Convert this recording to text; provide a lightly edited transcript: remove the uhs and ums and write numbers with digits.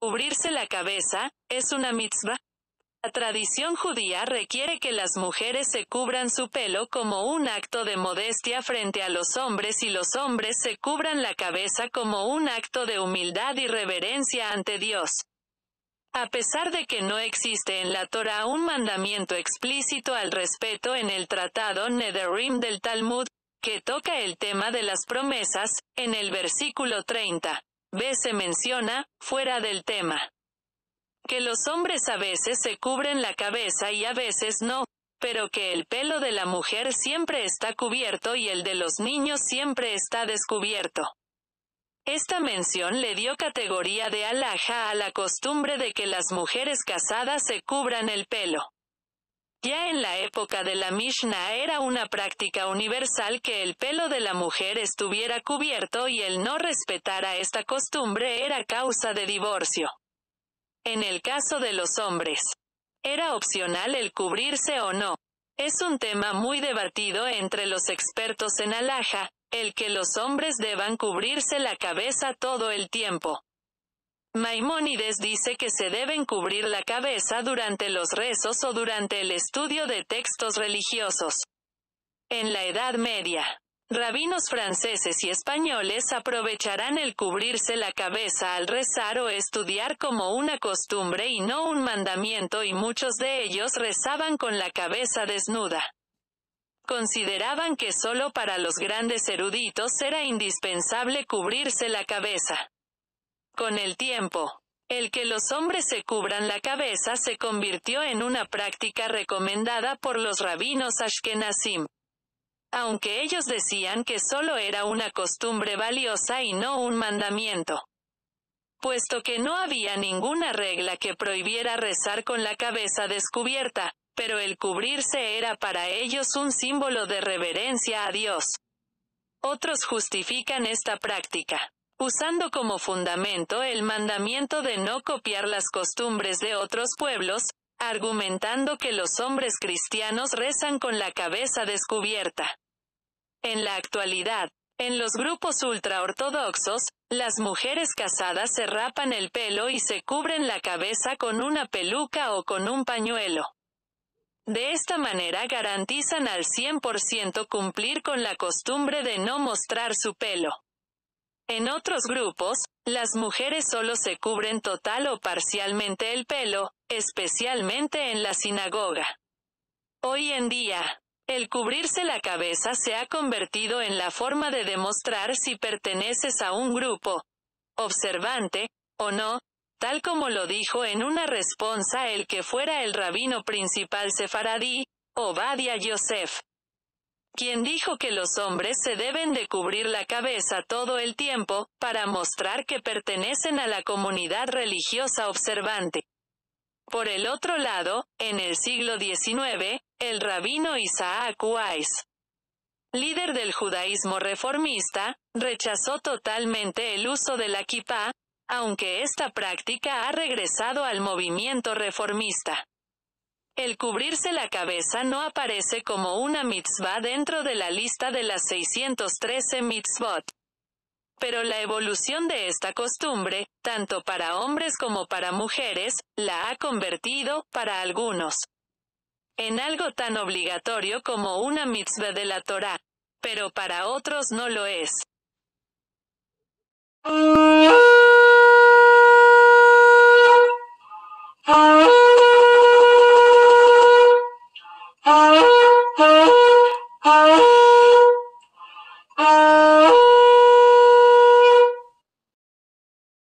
Cubrirse la cabeza es una mitzvah. La tradición judía requiere que las mujeres se cubran su pelo como un acto de modestia frente a los hombres y los hombres se cubran la cabeza como un acto de humildad y reverencia ante Dios. A pesar de que no existe en la Torá un mandamiento explícito al respecto en el tratado Nedarim del Talmud, que toca el tema de las promesas, en el versículo 30b se menciona, fuera del tema, que los hombres a veces se cubren la cabeza y a veces no, pero que el pelo de la mujer siempre está cubierto y el de los niños siempre está descubierto. Esta mención le dio categoría de alhaja a la costumbre de que las mujeres casadas se cubran el pelo. Ya en la época de la Mishnah era una práctica universal que el pelo de la mujer estuviera cubierto y el no respetar a esta costumbre era causa de divorcio. En el caso de los hombres, ¿era opcional el cubrirse o no? Es un tema muy debatido entre los expertos en alhaja, el que los hombres deban cubrirse la cabeza todo el tiempo. Maimónides dice que se deben cubrir la cabeza durante los rezos o durante el estudio de textos religiosos. En la Edad Media, rabinos franceses y españoles aprovecharán el cubrirse la cabeza al rezar o estudiar como una costumbre y no un mandamiento y muchos de ellos rezaban con la cabeza desnuda. Consideraban que solo para los grandes eruditos era indispensable cubrirse la cabeza. Con el tiempo, el que los hombres se cubran la cabeza se convirtió en una práctica recomendada por los rabinos ashkenazim. Aunque ellos decían que solo era una costumbre valiosa y no un mandamiento. Puesto que no había ninguna regla que prohibiera rezar con la cabeza descubierta, pero el cubrirse era para ellos un símbolo de reverencia a Dios. Otros justifican esta práctica, usando como fundamento el mandamiento de no copiar las costumbres de otros pueblos, argumentando que los hombres cristianos rezan con la cabeza descubierta. En la actualidad, en los grupos ultraortodoxos, las mujeres casadas se rapan el pelo y se cubren la cabeza con una peluca o con un pañuelo. De esta manera garantizan al 100% cumplir con la costumbre de no mostrar su pelo. En otros grupos, las mujeres solo se cubren total o parcialmente el pelo, especialmente en la sinagoga. Hoy en día, el cubrirse la cabeza se ha convertido en la forma de demostrar si perteneces a un grupo observante o no, tal como lo dijo en una responsa el que fuera el rabino principal sefaradí, Obadia Yosef, quien dijo que los hombres se deben de cubrir la cabeza todo el tiempo, para mostrar que pertenecen a la comunidad religiosa observante. Por el otro lado, en el siglo XIX, el rabino Isaac Weiss, líder del judaísmo reformista, rechazó totalmente el uso de la kipá, aunque esta práctica ha regresado al movimiento reformista. El cubrirse la cabeza no aparece como una mitzvah dentro de la lista de las 613 mitzvot. Pero la evolución de esta costumbre, tanto para hombres como para mujeres, la ha convertido, para algunos, en algo tan obligatorio como una mitzvah de la Torá, pero para otros no lo es.